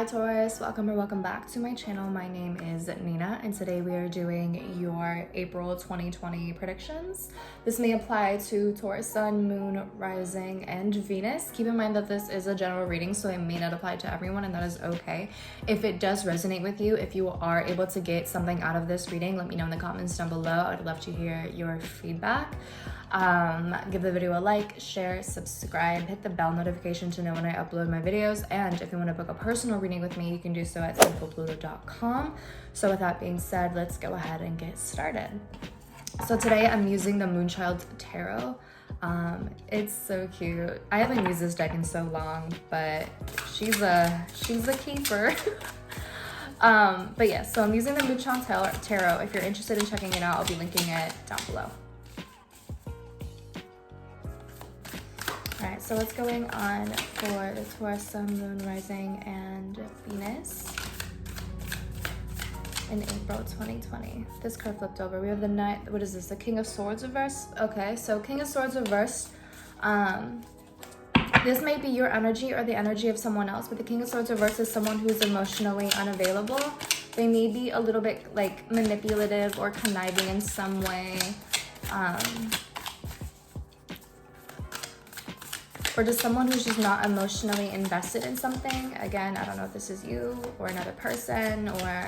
Hi Taurus, welcome or welcome back to my channel. My name is Nina and today we are doing your April 2020 predictions. This may apply to Taurus, Sun, Moon, Rising, and Venus. Keep in mind that this is a general reading, so it may not apply to everyone, and that is okay. If it does resonate with you, if you are able to get something out of this reading, let me know in the comments down below. I'd love to hear your feedback. Give the video a like, share, subscribe, hit the bell notification to know when I upload my videos, and if you want to book a personal reading with me, you can do so at Sinfulpluto.com. So with that being said, let's go ahead and get started. So today I'm using the Moonchild Tarot. It's so cute. I haven't used this deck in so long, but she's a keeper. But yeah, so I'm using the Moonchild Tarot. If you're interested in checking it out, I'll be linking it down below. All right, so what's going on for the Taurus, Sun, Moon, Rising, and Venus in April 2020? This card flipped over. We have the Knight, what is this? The King of Swords reversed? Okay, so King of Swords reversed. This may be your energy or the energy of someone else, but the King of Swords reversed is someone who's emotionally unavailable. They may be a little bit like manipulative or conniving in some way. Or just someone who's just not emotionally invested in something. Again, I don't know if this is you or another person or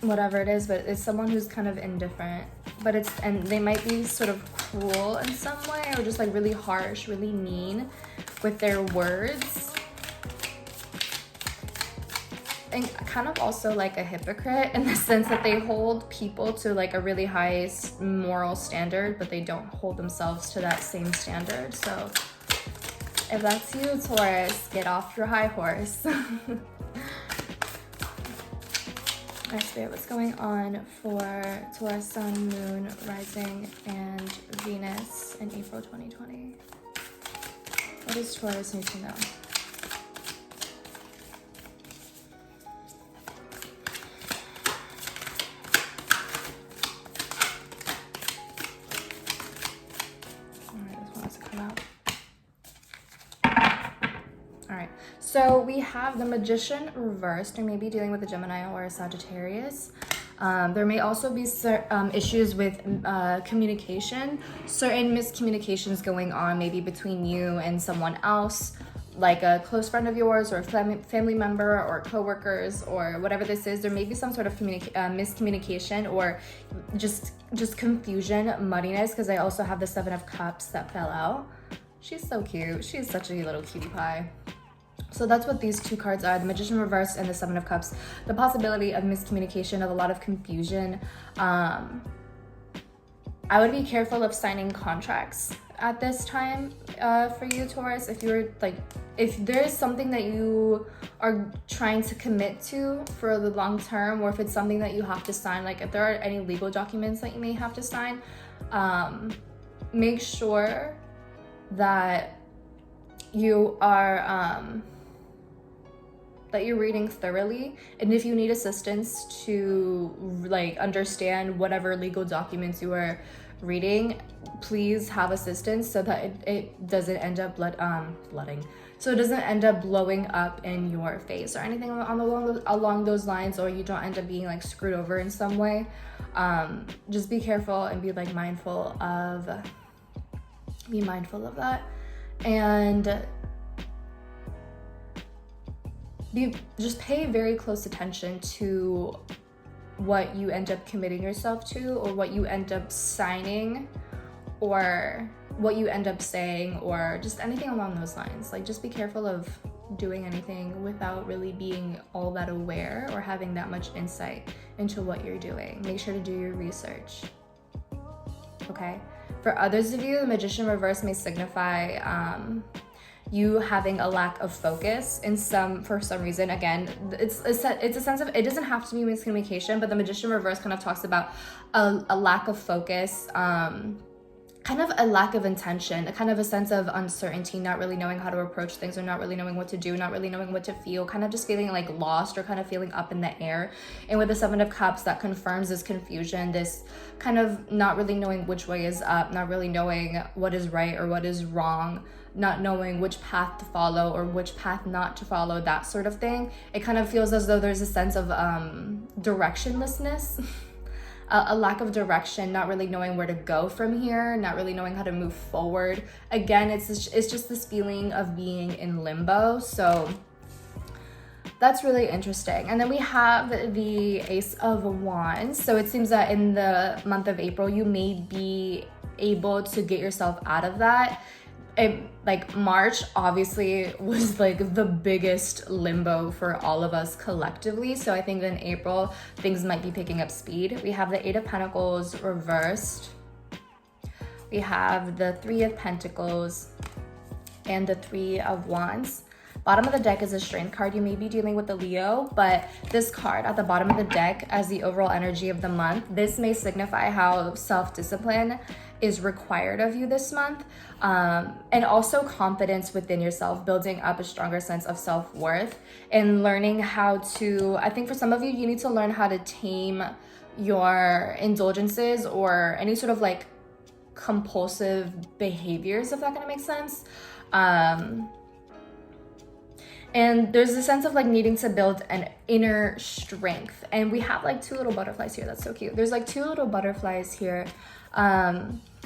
whatever it is, but it's someone who's kind of indifferent. And they might be sort of cruel in some way, or just like really harsh, really mean with their words. And kind of also like a hypocrite in the sense that they hold people to like a really high moral standard, but they don't hold themselves to that same standard. So if that's you, Taurus, get off your high horse. Alright, Spirit, what's going on for Taurus, Sun, Moon, Rising, and Venus in April 2020? What does Taurus need to know? So we have the Magician reversed. We may be dealing with a Gemini or a Sagittarius. There may also be issues with communication, certain miscommunications going on maybe between you and someone else, like a close friend of yours or a family member or coworkers or whatever this is. There may be some sort of miscommunication or just confusion, muddiness, because I also have the Seven of Cups that fell out. She's so cute. She's such a little cutie pie. So that's what these two cards are, the Magician reversed and the Seven of Cups. The possibility of miscommunication, of a lot of confusion. I would be careful of signing contracts at this time for you, Taurus. If there is something that you are trying to commit to for the long term, or if it's something that you have to sign, like if there are any legal documents that you may have to sign, make sure that you are that you're reading thoroughly, and if you need assistance to like understand whatever legal documents you are reading, please have assistance so that it doesn't end up so it doesn't end up blowing up in your face or anything along those lines, or you don't end up being like screwed over in some way. Just be careful and be like mindful of that. And just pay very close attention to what you end up committing yourself to, or what you end up signing, or what you end up saying, or just anything along those lines. Like, just be careful of doing anything without really being all that aware or having that much insight into what you're doing. Make sure to do your research. Okay? For others of you, the Magician reverse may signify you having a lack of focus for some reason. Again, it's a sense of, it doesn't have to be miscommunication, but the Magician reverse kind of talks about a lack of focus, kind of a lack of intention, a kind of a sense of uncertainty, not really knowing how to approach things, or not really knowing what to do, not really knowing what to feel, kind of just feeling like lost, or kind of feeling up in the air. And with the Seven of Cups, that confirms this confusion, this kind of not really knowing which way is up, not really knowing what is right or what is wrong, not knowing which path to follow or which path not to follow, that sort of thing. It kind of feels as though there's a sense of directionlessness. A lack of direction, not really knowing where to go from here, not really knowing how to move forward. Again, it's just this feeling of being in limbo. So that's really interesting. And then we have the Ace of Wands. So it seems that in the month of April, you may be able to get yourself out of that. Like March obviously was like the biggest limbo for all of us collectively. So I think in April, things might be picking up speed. We have the Eight of Pentacles reversed. We have the Three of Pentacles and the Three of Wands. Bottom of the deck is a Strength card. You may be dealing with a Leo, but this card at the bottom of the deck as the overall energy of the month, this may signify how self-discipline is required of you this month, and also confidence within yourself, building up a stronger sense of self-worth and learning how to, I think for some of you, you need to learn how to tame your indulgences or any sort of like compulsive behaviors, if that kind of makes sense. And there's a sense of like needing to build an inner strength. And we have like two little butterflies here. That's so cute. There's like two little butterflies here.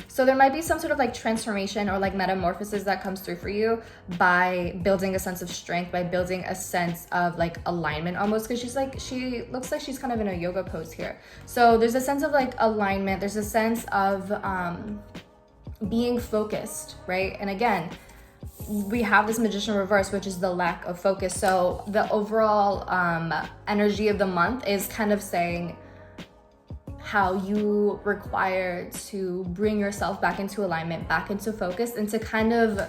So there might be some sort of like transformation or like metamorphosis that comes through for you by building a sense of strength, by building a sense of like alignment almost, because she looks like she's kind of in a yoga pose here. So there's a sense of like alignment. There's a sense of being focused, right? And again, we have this Magician reverse, which is the lack of focus. So the overall energy of the month is kind of saying how you require to bring yourself back into alignment, back into focus, and to kind of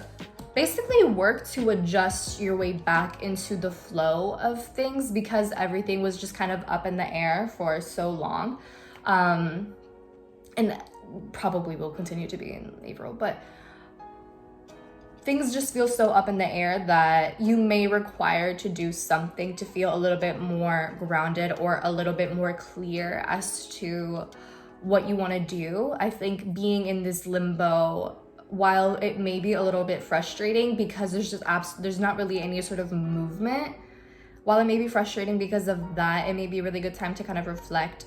basically work to adjust your way back into the flow of things, because everything was just kind of up in the air for so long, and probably will continue to be in April, but things just feel so up in the air that you may require to do something to feel a little bit more grounded or a little bit more clear as to what you want to do. I think being in this limbo, while it may be a little bit frustrating because there's not really any sort of movement, while it may be frustrating because of that, it may be a really good time to kind of reflect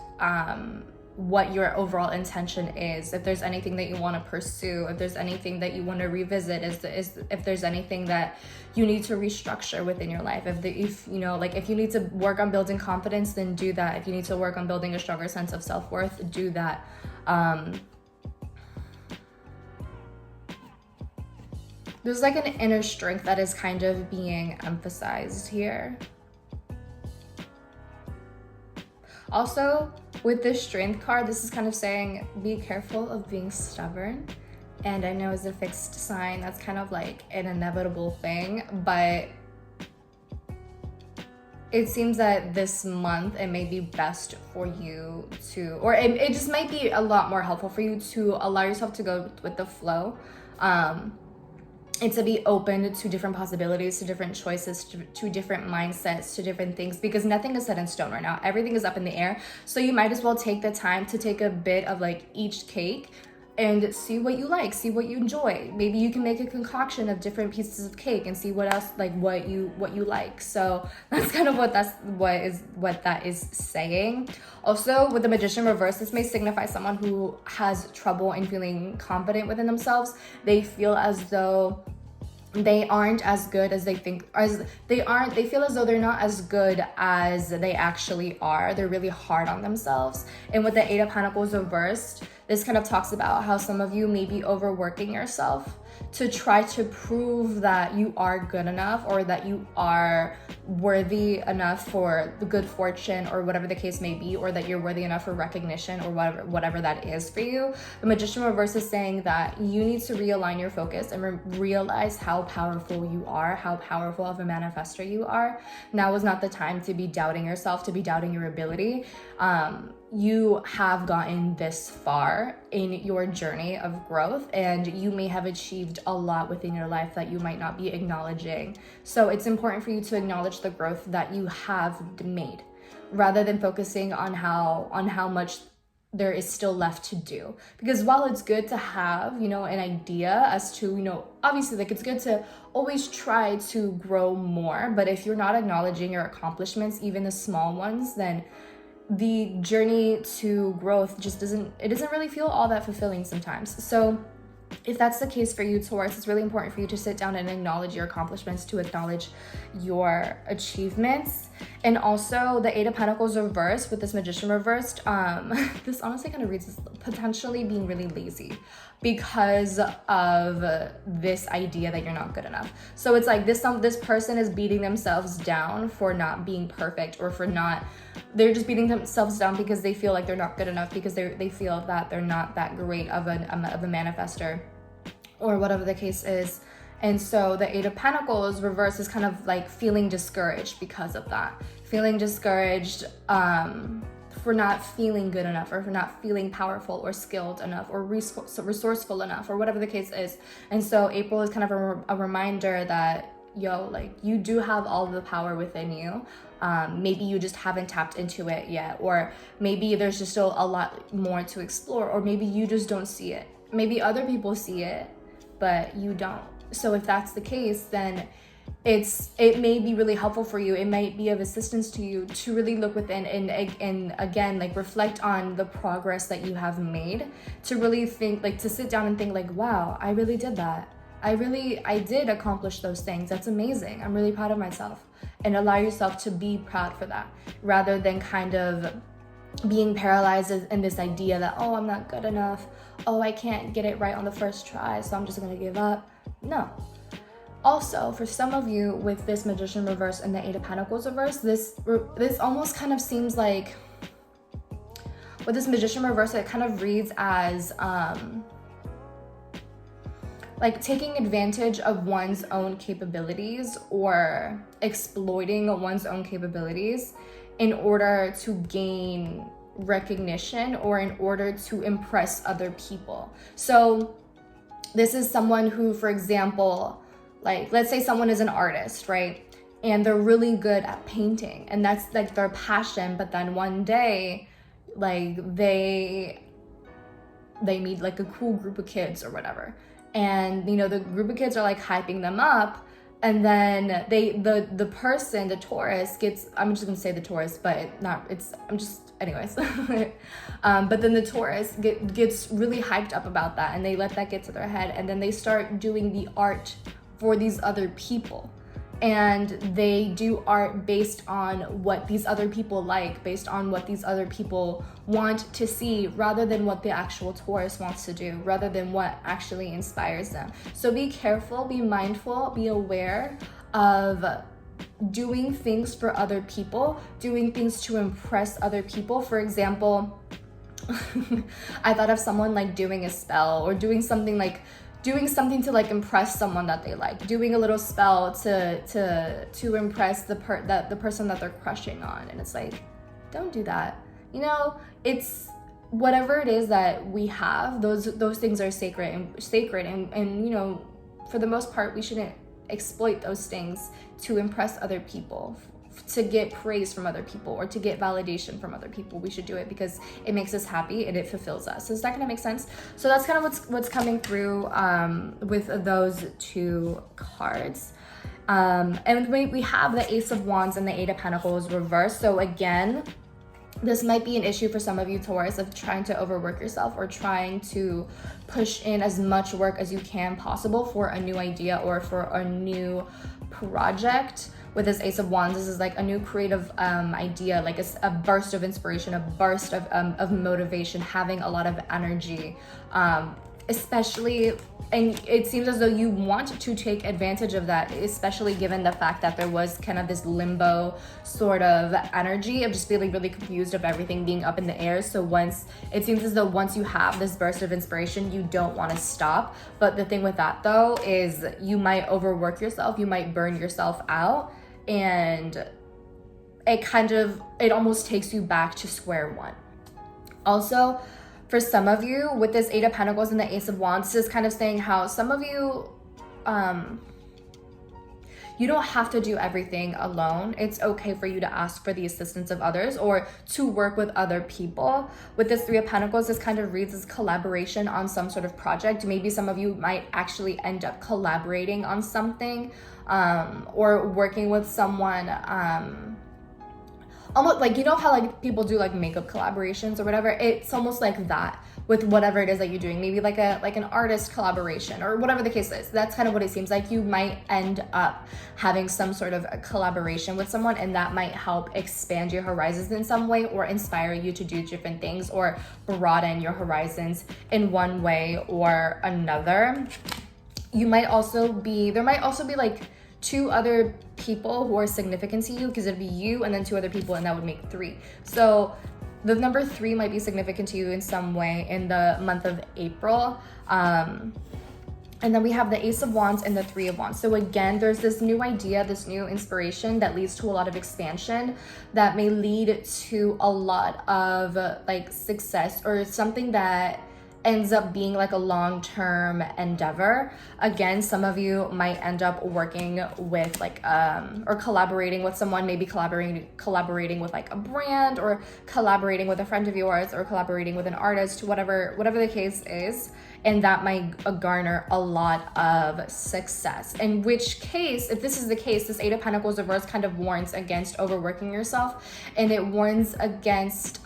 what your overall intention is, if there's anything that you want to pursue, if there's anything that you want to revisit, if there's anything that you need to restructure within your life, if you know, like if you need to work on building confidence, then do that. If you need to work on building a stronger sense of self-worth, do that. There's like an inner strength that is kind of being emphasized here. Also, with this Strength card, this is kind of saying, be careful of being stubborn. And I know as a fixed sign, that's kind of like an inevitable thing, but it seems that this month, it may be best for you to, or it just might be a lot more helpful for you to allow yourself to go with the flow. And to be open to different possibilities, to different choices, to different mindsets, to different things, because nothing is set in stone right now. Everything is up in the air. So you might as well take the time to take a bit of like each cake and see what you like, see what you enjoy. Maybe you can make a concoction of different pieces of cake and see what else, like what you like. So that's kind of what that is saying. Also, with the Magician reverse, this may signify someone who has trouble in feeling confident within themselves. They feel as though they aren't as good as they think, they feel as though they're not as good as they actually are. They're really hard on themselves. And with the Eight of Pentacles reversed, this kind of talks about how some of you may be overworking yourself to try to prove that you are good enough, or that you are worthy enough for the good fortune, or whatever the case may be, or that you're worthy enough for recognition, or whatever that is for you. The Magician reverse is saying that you need to realign your focus and realize how powerful you are, how powerful of a manifestor you are. Now is not the time to be doubting yourself, to be doubting your ability. you have gotten this far in your journey of growth, and you may have achieved a lot within your life that you might not be acknowledging. So it's important for you to acknowledge the growth that you have made, rather than focusing on how much there is still left to do. Because while it's good to have, you know, an idea as to, you know, obviously, like, it's good to always try to grow more, but if you're not acknowledging your accomplishments, even the small ones, then the journey to growth just doesn't really feel all that fulfilling sometimes. So if that's the case for you, Taurus, it's really important for you to sit down and acknowledge your accomplishments, to acknowledge your achievements. And also the Eight of Pentacles reversed with this Magician reversed. This honestly kind of reads as potentially being really lazy because of this idea that you're not good enough. So it's like this person is beating themselves down for not being perfect, or for not, they're just beating themselves down because they feel like they're not good enough, because they feel that they're not that great of a manifester, or whatever the case is. And so the Eight of Pentacles reverse is kind of like feeling discouraged because of that. Feeling discouraged for not feeling good enough, or for not feeling powerful or skilled enough, or resourceful enough, or whatever the case is. And so April is kind of a reminder that, yo, like, you do have all of the power within you. Maybe you just haven't tapped into it yet, or maybe there's just still a lot more to explore, or maybe you just don't see it. Maybe other people see it, but you don't. So if that's the case, then it may be really helpful for you. It might be of assistance to you to really look within and again, like, reflect on the progress that you have made, to really think, like, to sit down and think like, wow, I really did that. I did accomplish those things. That's amazing. I'm really proud of myself. And allow yourself to be proud for that, rather than kind of being paralyzed in this idea that, oh, I'm not good enough. Oh, I can't get it right on the first try, so I'm just gonna give up. No. Also, for some of you with this Magician reverse and the Eight of Pentacles reverse, this almost kind of seems like, with this Magician reverse, it kind of reads as like taking advantage of one's own capabilities, or exploiting one's own capabilities in order to gain recognition, or in order to impress other people. So this is someone who, for example, like, let's say someone is an artist, right? And they're really good at painting, and that's like their passion. But then one day, like, they meet like a cool group of kids or whatever. And, you know, the group of kids are like hyping them up. And then the person, the Taurus gets, I'm just gonna say the Taurus, but anyways. But then the Taurus gets really hyped up about that, and they let that get to their head. And then they start doing the art for these other people. And they do art based on what these other people like, based on what these other people want to see, rather than what the actual Taurus wants to do, rather than what actually inspires them. So be careful, be mindful, be aware of doing things for other people, doing things to impress other people. For example, I thought of someone like doing a spell, or doing something to like impress someone that they like, doing a little spell to impress the person that they're crushing on. And it's like, don't do that. You know, it's whatever it is that we have, those things are sacred, and you know, for the most part, we shouldn't exploit those things to impress other people, to get praise from other people, or to get validation from other people. We should do it because it makes us happy and it fulfills us. So is that gonna make sense? So that's kind of what's coming through with those two cards. And we have the Ace of Wands and the Eight of Pentacles reversed. So again, this might be an issue for some of you, Taurus, of trying to overwork yourself, or trying to push in as much work as you can possible for a new idea or for a new project. With this Ace of Wands, this is like a new creative idea, like a burst of inspiration, a burst of motivation, having a lot of energy, especially, and it seems as though you want to take advantage of that, especially given the fact that there was kind of this limbo sort of energy of just feeling really confused of everything being up in the air. So it seems as though once you have this burst of inspiration, you don't want to stop. But the thing with that though is you might overwork yourself, you might burn yourself out, and it almost takes you back to square one. Also, for some of you, with this Eight of Pentacles and the Ace of Wands, this is kind of saying how some of you, you don't have to do everything alone. It's okay for you to ask for the assistance of others or to work with other people. With this Three of Pentacles, this kind of reads as collaboration on some sort of project. Maybe some of you might actually end up collaborating on something, or working with someone, almost like, you know how like people do like makeup collaborations or whatever. It's almost like that with whatever it is that you're doing. Maybe like an artist collaboration or whatever the case is. That's kind of what it seems like. You might end up having some sort of a collaboration with someone, and that might help expand your horizons in some way, or inspire you to do different things, or broaden your horizons in one way or another. There might also be like two other people who are significant to you, because it'd be you and then two other people, and that would make three. So the number 3 might be significant to you in some way in the month of April. And then we have the Ace of Wands and the Three of Wands. So again, there's this new idea, this new inspiration that leads to a lot of expansion, that may lead to a lot of like success, or something that ends up being like a long-term endeavor. Again, some of you might end up working with like or collaborating with someone, maybe collaborating with like a brand, or collaborating with a friend of yours, or collaborating with an artist, whatever the case is, and that might garner a lot of success. In which case, if this is the case, this Eight of Pentacles reverse kind of warns against overworking yourself, and it warns against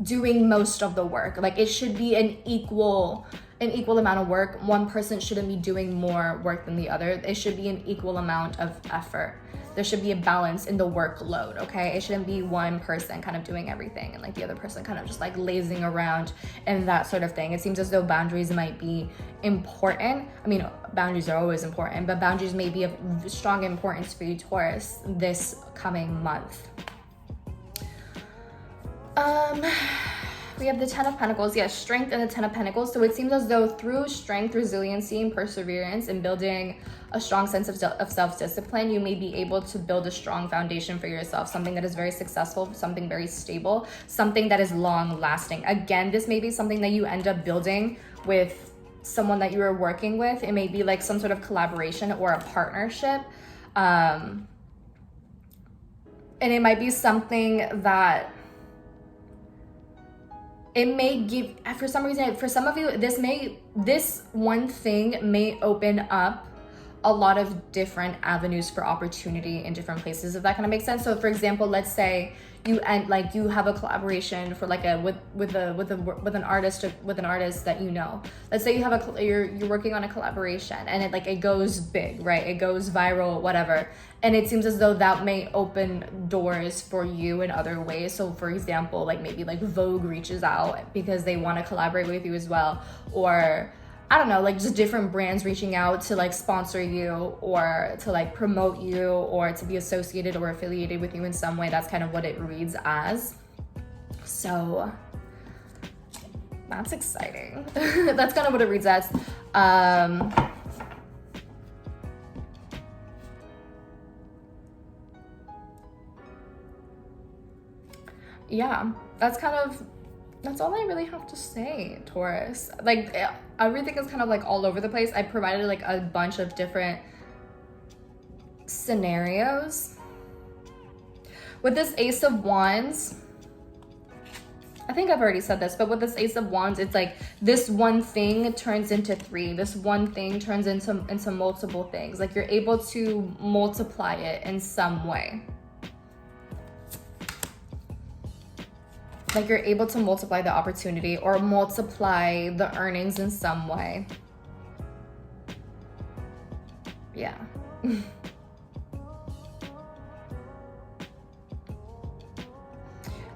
doing most of the work. Like, it should be an equal amount of work. One person shouldn't be doing more work than the other. It should be an equal amount of effort. There should be a balance in the workload, okay? It shouldn't be one person kind of doing everything and like the other person kind of just like lazing around and that sort of thing. It seems as though boundaries might be important. I mean, boundaries are always important, but boundaries may be of strong importance for you, Taurus, this coming month. We have the Ten of Pentacles. Yes, strength and the Ten of Pentacles. So it seems as though through strength, resiliency, and perseverance, and building a strong sense of self-discipline, you may be able to build a strong foundation for yourself, something that is very successful, something very stable, something that is long-lasting. Again, this may be something that you end up building with someone that you are working with. It may be like some sort of collaboration or a partnership. And it might be something that it may give, for some reason, for some of you, this one thing may open up a lot of different avenues for opportunity in different places, if that kind of makes sense. So for example, let's say you have a collaboration for like with an artist that you know. Let's say you have you're working on a collaboration, and it goes big, right? It goes viral, whatever. And it seems as though that may open doors for you in other ways. So for example, like maybe like Vogue reaches out because they want to collaborate with you as well, or I don't know, like just different brands reaching out to like sponsor you, or to like promote you, or to be associated or affiliated with you in some way. That's kind of what it reads as. So that's exciting. That's kind of what it reads as. Yeah, that's all I really have to say, Taurus. Like, everything is kind of like all over the place. I provided like a bunch of different scenarios. With this Ace of Wands, I think I've already said this, but with this Ace of Wands, it's like this one thing turns into 3. This one thing turns into multiple things. Like, you're able to multiply it in some way. Like, you're able to multiply the opportunity or multiply the earnings in some way. Yeah.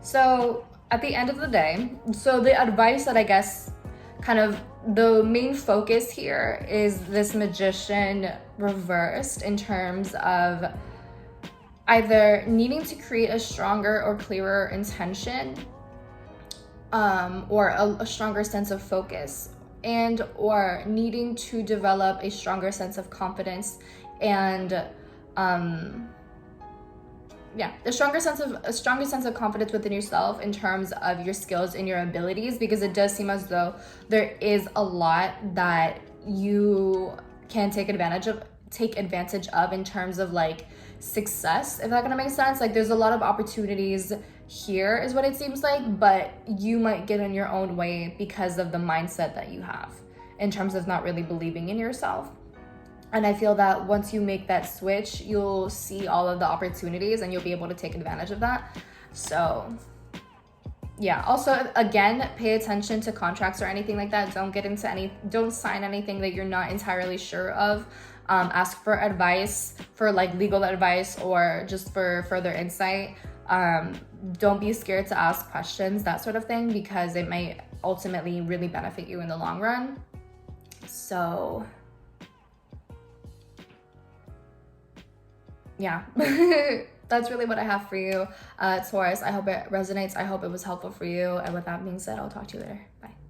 So at the end of the day, so the advice that I guess kind of the main focus here is this Magician reversed, in terms of either needing to create a stronger or clearer intention, or a stronger sense of focus, and or needing to develop a stronger sense of confidence, and a stronger sense of confidence within yourself in terms of your skills and your abilities, because it does seem as though there is a lot that you can take advantage of in terms of like success, if that gonna make sense. Like there's a lot of opportunities here is what it seems like, but you might get in your own way because of the mindset that you have in terms of not really believing in yourself. And I feel that once you make that switch, you'll see all of the opportunities and you'll be able to take advantage of that. So yeah, also again, pay attention to contracts or anything like that. Don't sign anything that you're not entirely sure of. Ask for advice, for like legal advice or just for further insight. Don't be scared to ask questions, that sort of thing, because it might ultimately really benefit you in the long run. So yeah, that's really what I have for you, Taurus. I hope it resonates. I hope it was helpful for you. And with that being said, I'll talk to you later. Bye.